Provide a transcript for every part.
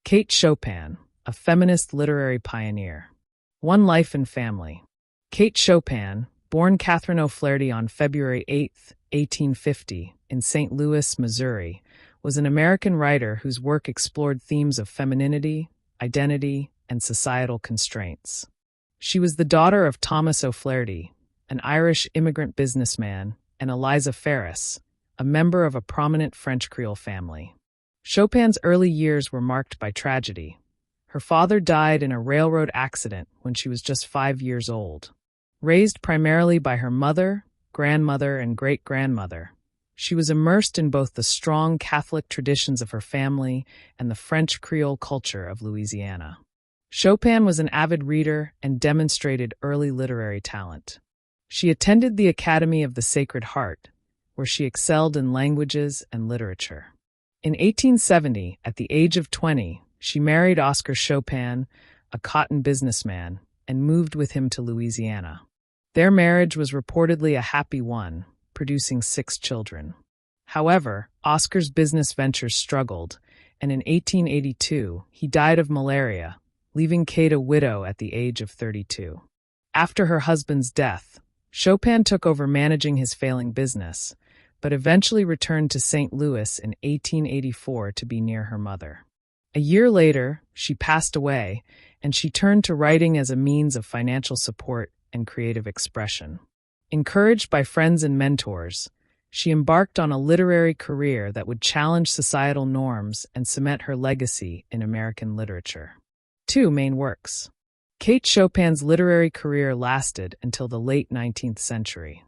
Kate Chopin, a feminist literary pioneer. One Life and Family. Kate Chopin, born Catherine O'Flaherty on February 8, 1850, in St. Louis, Missouri, was an American writer whose work explored themes of femininity, identity, and societal constraints. She was the daughter of Thomas O'Flaherty, an Irish immigrant businessman, and Eliza Ferris, a member of a prominent French Creole family. Chopin's early years were marked by tragedy. Her father died in a railroad accident when she was just 5 years old. Raised primarily by her mother, grandmother, and great-grandmother, she was immersed in both the strong Catholic traditions of her family and the French Creole culture of Louisiana. Chopin was an avid reader and demonstrated early literary talent. She attended the Academy of the Sacred Heart, where she excelled in languages and literature. In 1870, at the age of 20, she married Oscar Chopin, a cotton businessman, and moved with him to Louisiana. Their marriage was reportedly a happy one, producing 6 children. However, Oscar's business ventures struggled, and in 1882, he died of malaria, leaving Kate a widow at the age of 32. After her husband's death, Chopin took over managing his failing business, but eventually returned to St. Louis in 1884 to be near her mother. A year later, she passed away, and she turned to writing as a means of financial support and creative expression. Encouraged by friends and mentors, she embarked on a literary career that would challenge societal norms and cement her legacy in American literature. 2 main works. Kate Chopin's literary career lasted until the late 19th century.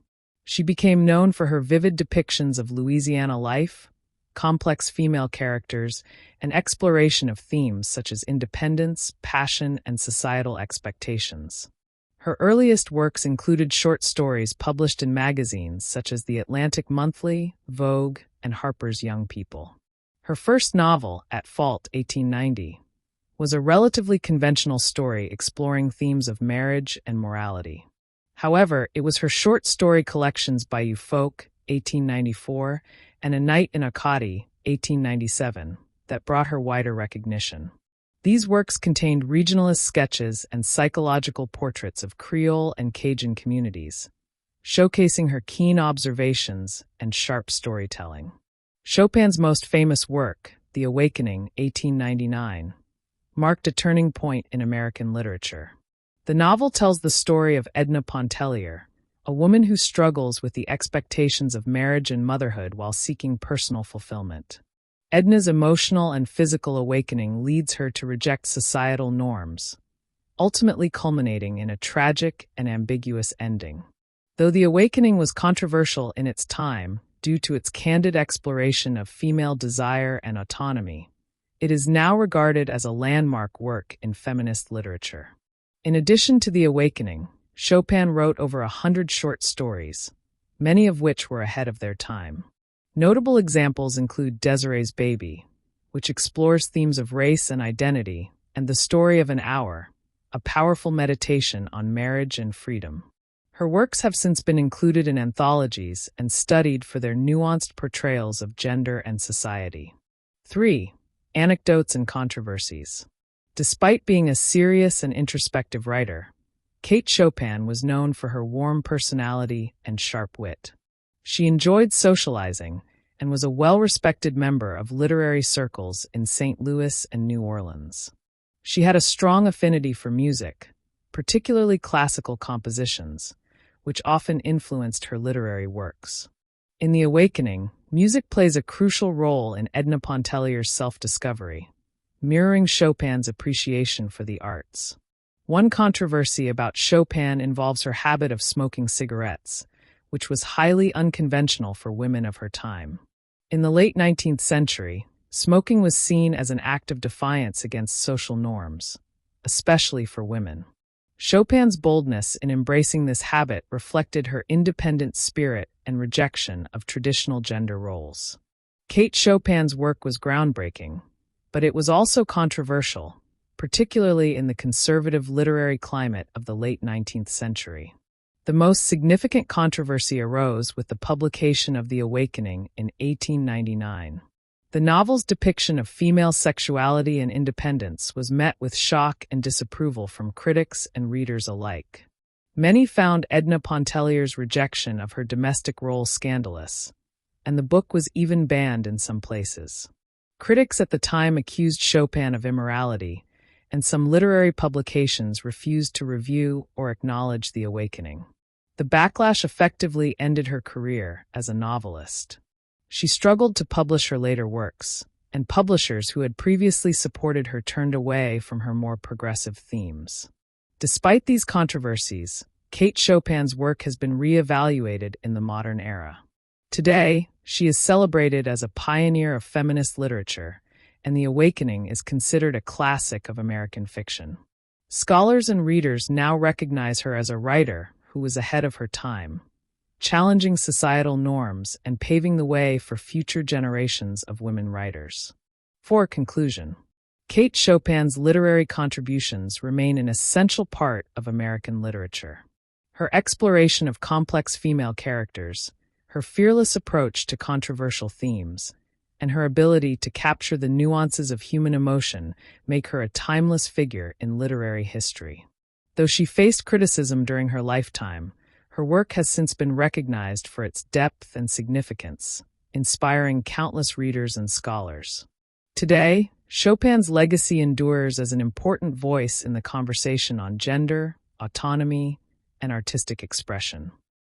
She became known for her vivid depictions of Louisiana life, complex female characters, and exploration of themes such as independence, passion, and societal expectations. Her earliest works included short stories published in magazines such as The Atlantic Monthly, Vogue, and Harper's Young People. Her first novel, At Fault, 1890, was a relatively conventional story exploring themes of marriage and morality. However, it was her short story collections Bayou Folk, 1894, and A Night in Acadie, 1897, that brought her wider recognition. These works contained regionalist sketches and psychological portraits of Creole and Cajun communities, showcasing her keen observations and sharp storytelling. Chopin's most famous work, The Awakening, 1899, marked a turning point in American literature. The novel tells the story of Edna Pontellier, a woman who struggles with the expectations of marriage and motherhood while seeking personal fulfillment. Edna's emotional and physical awakening leads her to reject societal norms, ultimately culminating in a tragic and ambiguous ending. Though The Awakening was controversial in its time due to its candid exploration of female desire and autonomy, it is now regarded as a landmark work in feminist literature. In addition to The Awakening, Chopin wrote over 100 short stories, many of which were ahead of their time. Notable examples include Desiree's Baby, which explores themes of race and identity, and The Story of an Hour, a powerful meditation on marriage and freedom. Her works have since been included in anthologies and studied for their nuanced portrayals of gender and society. 3. Anecdotes and Controversies. Despite being a serious and introspective writer, Kate Chopin was known for her warm personality and sharp wit. She enjoyed socializing and was a well-respected member of literary circles in St. Louis and New Orleans. She had a strong affinity for music, particularly classical compositions, which often influenced her literary works. In The Awakening, music plays a crucial role in Edna Pontellier's self-discovery, mirroring Chopin's appreciation for the arts. One controversy about Chopin involves her habit of smoking cigarettes, which was highly unconventional for women of her time. In the late 19th century, smoking was seen as an act of defiance against social norms, especially for women. Chopin's boldness in embracing this habit reflected her independent spirit and rejection of traditional gender roles. Kate Chopin's work was groundbreaking, but it was also controversial, particularly in the conservative literary climate of the late 19th century. The most significant controversy arose with the publication of The Awakening in 1899. The novel's depiction of female sexuality and independence was met with shock and disapproval from critics and readers alike. Many found Edna Pontellier's rejection of her domestic role scandalous, and the book was even banned in some places. Critics at the time accused Chopin of immorality, and some literary publications refused to review or acknowledge the awakening. The backlash effectively ended her career as a novelist. She struggled to publish her later works, and publishers who had previously supported her turned away from her more progressive themes. Despite these controversies, Kate Chopin's work has been re-evaluated in the modern era. Today, she is celebrated as a pioneer of feminist literature, and The Awakening is considered a classic of American fiction. Scholars and readers now recognize her as a writer who was ahead of her time, challenging societal norms and paving the way for future generations of women writers. For conclusion, Kate Chopin's literary contributions remain an essential part of American literature. Her exploration of complex female characters, her fearless approach to controversial themes, and her ability to capture the nuances of human emotion make her a timeless figure in literary history. Though she faced criticism during her lifetime, her work has since been recognized for its depth and significance, inspiring countless readers and scholars. Today, Chopin's legacy endures as an important voice in the conversation on gender, autonomy, and artistic expression.